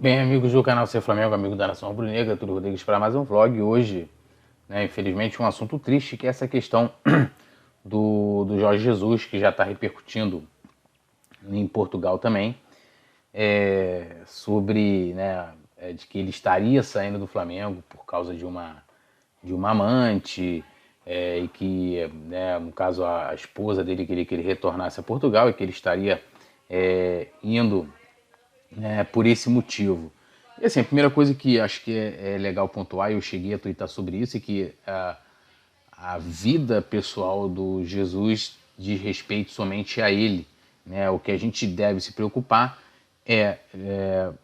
Bem, amigos do canal Ser Flamengo, amigo da Nação Rubro-Negra, Túlio Rodrigues para mais um vlog. Hoje, né, infelizmente, um assunto triste, que é essa questão do Jorge Jesus, que já está repercutindo em Portugal também, sobre, né, de que ele estaria saindo do Flamengo por causa de uma amante, e que, né, no caso, a esposa dele queria que ele retornasse a Portugal e que ele estaria indo, né, por esse motivo. E assim, a primeira coisa que acho que é legal pontuar, e eu cheguei a twittar sobre isso, é que a vida pessoal do Jesus diz respeito somente a ele. Né? O que a gente deve se preocupar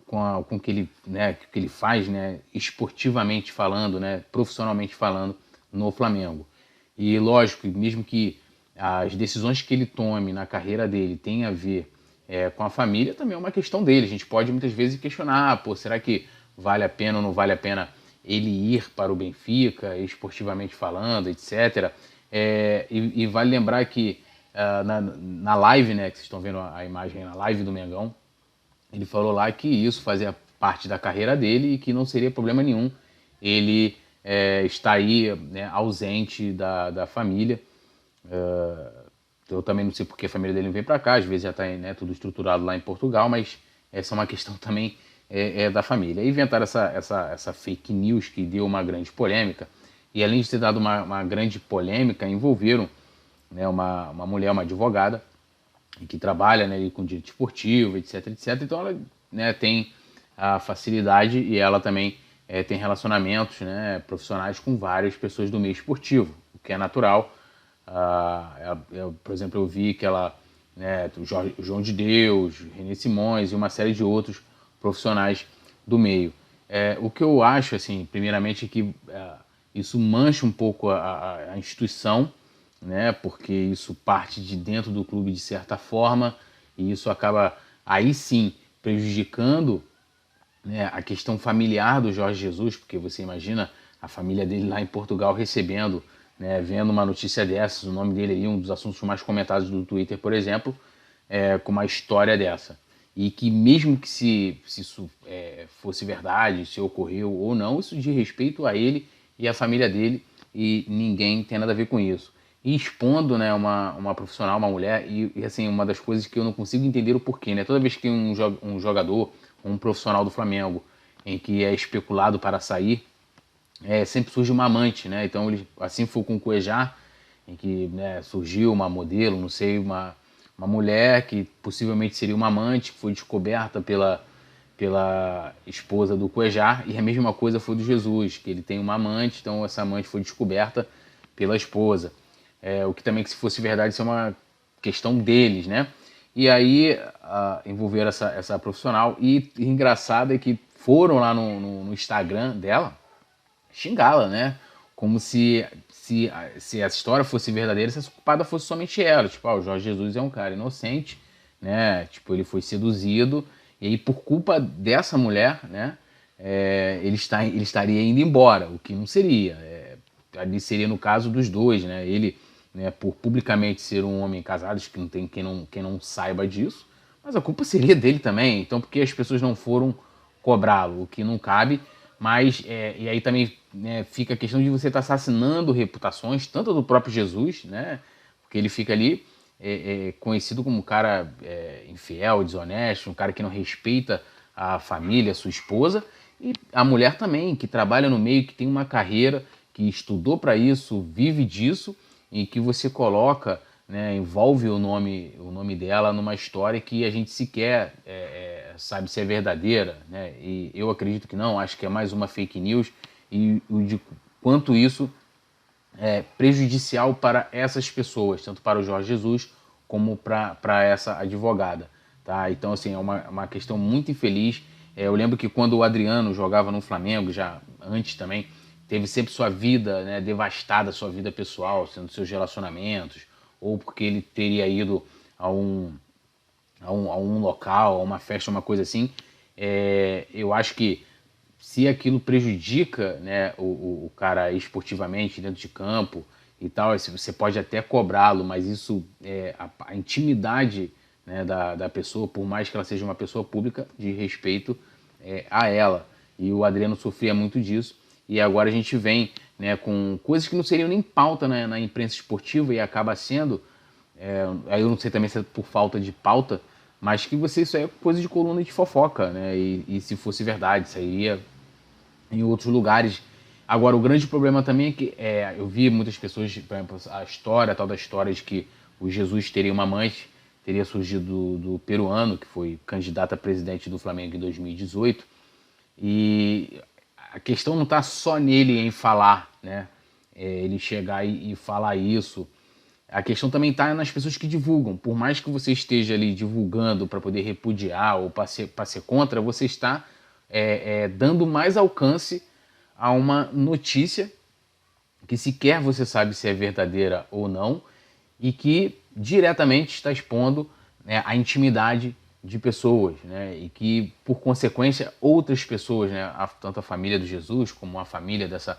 com o que ele, né, que ele faz, né, esportivamente falando, né, profissionalmente falando, no Flamengo. E lógico, mesmo que as decisões que ele tome na carreira dele tenham a ver com a família, também é uma questão dele. A gente pode muitas vezes questionar, pô, será que vale a pena ou não vale a pena ele ir para o Benfica, esportivamente falando, etc. E vale lembrar que na live, né, que vocês estão vendo a imagem na live do Mengão, ele falou lá que isso fazia parte da carreira dele e que não seria problema nenhum ele estar aí, né, ausente da família. Eu também não sei porque a família dele não vem para cá, às vezes já está, né, tudo estruturado lá em Portugal, mas essa é uma questão também da família. E inventaram essa fake news que deu uma grande polêmica, e além de ter dado uma grande polêmica, envolveram, né, uma mulher, uma advogada, que trabalha, né, com direito esportivo, etc, etc. Então ela, né, tem a facilidade e ela também tem relacionamentos, né, profissionais com várias pessoas do meio esportivo, o que é natural. Por exemplo, eu vi que ela, né, o João de Deus, René Simões e uma série de outros profissionais do meio. O que eu acho, assim, primeiramente, é que isso mancha um pouco a instituição, né, porque isso parte de dentro do clube de certa forma, e isso acaba, aí sim, prejudicando, né, a questão familiar do Jorge Jesus, porque você imagina a família dele lá em Portugal recebendo, né, vendo uma notícia dessas, o nome dele aí, um dos assuntos mais comentados do Twitter, por exemplo, com uma história dessa. E que mesmo que se isso fosse verdade, se ocorreu ou não, isso diz respeito a ele e à família dele, e ninguém tem nada a ver com isso. E expondo, né, uma profissional, uma mulher, e assim, uma das coisas que eu não consigo entender o porquê, né? Toda vez que um jogador, um profissional do Flamengo, em que é especulado para sair, sempre surge uma amante, né? Então, assim foi com o Cuejá, em que, né, surgiu uma modelo, não sei, uma mulher que possivelmente seria uma amante, que foi descoberta pela esposa do Cuejá, e a mesma coisa foi do Jesus, que ele tem uma amante, então essa amante foi descoberta pela esposa. O que também, que se fosse verdade, isso é uma questão deles, né? E aí envolveram essa profissional, e engraçado é que foram lá no Instagram dela xingá-la, né? Como se essa história fosse verdadeira, se a culpada fosse somente ela. Tipo, o Jorge Jesus é um cara inocente, né? Tipo, ele foi seduzido, e aí por culpa dessa mulher, né? Ele estaria indo embora, o que não seria. Ali seria no caso dos dois, né? Ele, né, por publicamente ser um homem casado, acho que não tem quem não saiba disso, mas a culpa seria dele também. Então, porque as pessoas não foram cobrá-lo, o que não cabe. Mas, e aí também, né, fica a questão de você estar assassinando reputações, tanto do próprio Jesus, né, porque ele fica ali conhecido como um cara infiel, desonesto, um cara que não respeita a família, a sua esposa, e a mulher também, que trabalha no meio, que tem uma carreira, que estudou para isso, vive disso, e que você coloca, né, envolve o nome dela numa história que a gente sequer sabe se é verdadeira, né? E eu acredito que não, acho que é mais uma fake news, e o de quanto isso é prejudicial para essas pessoas, tanto para o Jorge Jesus como para essa advogada. Tá? Então, assim, é uma questão muito infeliz. Eu lembro que quando o Adriano jogava no Flamengo, já antes também, teve sempre sua vida, né, devastada, sua vida pessoal, sendo seus relacionamentos, ou porque ele teria ido a um local, a uma festa, uma coisa assim. Eu acho que se aquilo prejudica, né, o cara esportivamente dentro de campo e tal, você pode até cobrá-lo, mas isso, a intimidade, né, da pessoa, por mais que ela seja uma pessoa pública, de respeito a ela. E o Adriano sofria muito disso. E agora a gente vem, né, com coisas que não seriam nem pauta, né, na imprensa esportiva e acaba sendo. Aí eu não sei também se é por falta de pauta, mas que isso aí é coisa de coluna de fofoca, né? E se fosse verdade, sairia em outros lugares. Agora, o grande problema também é que eu vi muitas pessoas, por exemplo, a tal da história de que o Jesus teria uma amante, teria surgido do peruano, que foi candidato a presidente do Flamengo em 2018. E a questão não está só nele em falar, né? Ele chegar e falar isso. A questão também está nas pessoas que divulgam. Por mais que você esteja ali divulgando para poder repudiar ou para ser contra, você está dando mais alcance a uma notícia que sequer você sabe se é verdadeira ou não e que diretamente está expondo, né, a intimidade de pessoas, né, e que, por consequência, outras pessoas, né, tanto a família do Jesus como a família dessa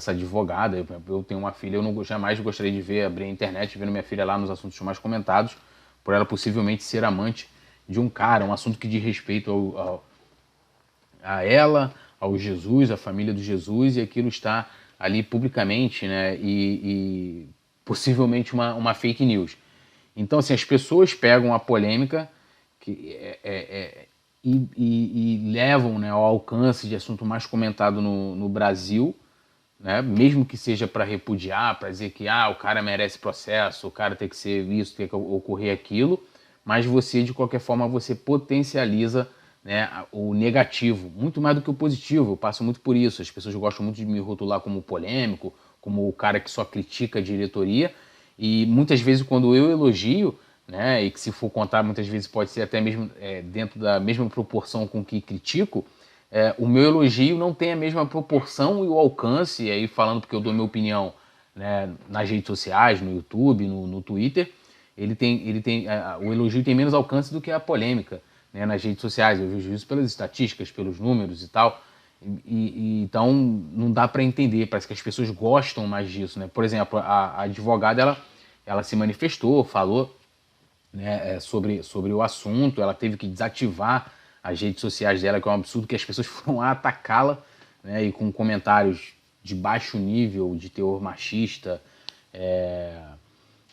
advogada. Eu tenho uma filha, eu não jamais gostaria de abrir a internet vendo minha filha lá nos assuntos mais comentados, por ela possivelmente ser amante de um cara, um assunto que diz respeito a ela, ao Jesus, à família do Jesus, e aquilo está ali publicamente, né, e possivelmente uma fake news. Então, assim, as pessoas pegam a polêmica e levam, né, ao alcance de assunto mais comentado no Brasil, né, mesmo que seja para repudiar, para dizer que o cara merece processo, o cara tem que ser isso, tem que ocorrer aquilo, mas você, de qualquer forma, você potencializa, né, o negativo, muito mais do que o positivo. Eu passo muito por isso. As pessoas gostam muito de me rotular como polêmico, como o cara que só critica a diretoria, e muitas vezes quando eu elogio, né, e que se for contar muitas vezes pode ser até mesmo dentro da mesma proporção com que critico, o meu elogio não tem a mesma proporção e o alcance, e aí falando porque eu dou minha opinião, né, nas redes sociais, no YouTube, no Twitter, o elogio tem menos alcance do que a polêmica, né, nas redes sociais. Eu vejo isso pelas estatísticas, pelos números e tal, então não dá para entender, parece que as pessoas gostam mais disso, né? Por exemplo, a advogada, ela se manifestou, falou, né, sobre o assunto, ela teve que desativar as redes sociais dela, que é um absurdo, que as pessoas foram atacá-la, né, e com comentários de baixo nível, de teor machista,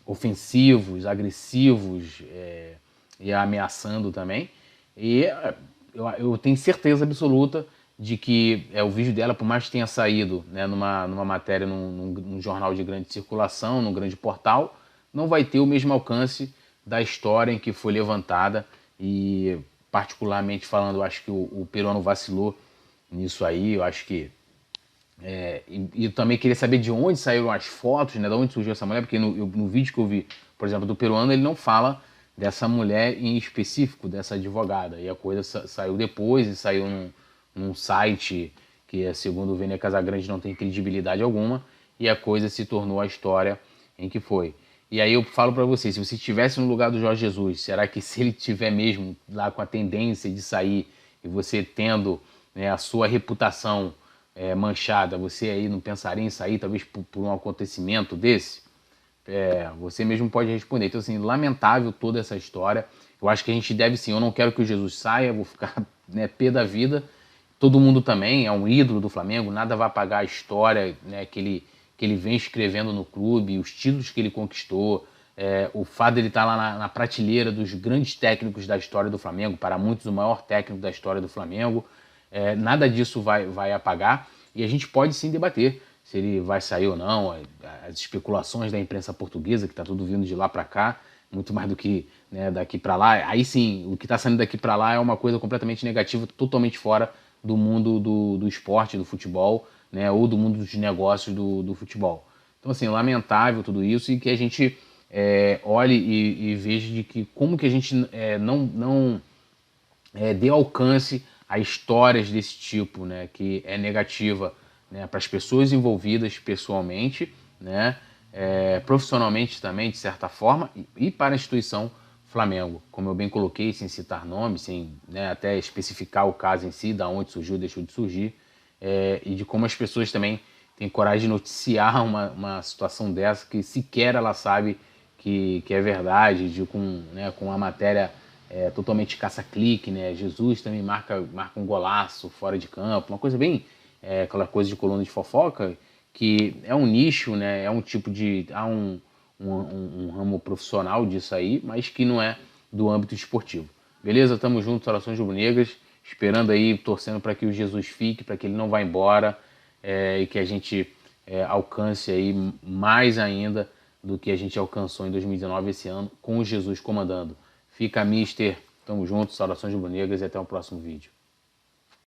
ofensivos, agressivos, e ameaçando também. E eu tenho certeza absoluta de que o vídeo dela, por mais que tenha saído, né, numa matéria, num jornal de grande circulação, num grande portal, não vai ter o mesmo alcance da história em que foi levantada. E, particularmente falando, eu acho que o peruano vacilou nisso aí. Eu acho que e também queria saber de onde saíram as fotos, né, de onde surgiu essa mulher, porque no vídeo que eu vi, por exemplo, do peruano, ele não fala dessa mulher em específico, dessa advogada. E a coisa saiu depois, e saiu num site que, segundo o Vênia Casagrande, não tem credibilidade alguma, e a coisa se tornou a história em que foi. E aí eu falo para você, se você estivesse no lugar do Jorge Jesus, será que se ele tiver mesmo lá com a tendência de sair, e você tendo, né, a sua reputação manchada, você aí não pensaria em sair, talvez por um acontecimento desse? Você mesmo pode responder. Então, assim, lamentável toda essa história. Eu acho que a gente deve, sim, eu não quero que o Jesus saia, vou ficar, né, pé da vida. Todo mundo também é um ídolo do Flamengo, nada vai apagar a história, né, que ele vem escrevendo no clube, os títulos que ele conquistou, o fato de ele estar lá na prateleira dos grandes técnicos da história do Flamengo, para muitos o maior técnico da história do Flamengo. Nada disso vai apagar, e a gente pode sim debater se ele vai sair ou não, as especulações da imprensa portuguesa, que está tudo vindo de lá para cá, muito mais do que, né, daqui para lá. Aí sim, o que está saindo daqui para lá é uma coisa completamente negativa, totalmente fora do mundo do esporte, do futebol, né, ou do mundo dos negócios do futebol. Então, assim, lamentável tudo isso, e que a gente olhe e veja de que como que a gente não dê alcance a histórias desse tipo, né, que é negativa, né, para as pessoas envolvidas pessoalmente, né, profissionalmente também, de certa forma, e para a instituição Flamengo, como eu bem coloquei, sem citar nomes, sem, né, até especificar o caso em si, da onde surgiu, deixou de surgir, e de como as pessoas também têm coragem de noticiar uma situação dessa que sequer ela sabe que é verdade, com a matéria totalmente caça-clique, né? Jesus também marca um golaço fora de campo, uma coisa bem, aquela coisa de coluna de fofoca, que é um nicho, né? É um tipo de... Há um ramo profissional disso aí, mas que não é do âmbito esportivo. Beleza? Tamo junto, Orações Rubro-Negras, esperando aí, torcendo para que o Jesus fique, para que ele não vá embora, e que a gente alcance aí mais ainda do que a gente alcançou em 2019 esse ano, com o Jesus comandando. Fica, mister. Tamo junto, saudações rubro-negras e até o próximo vídeo.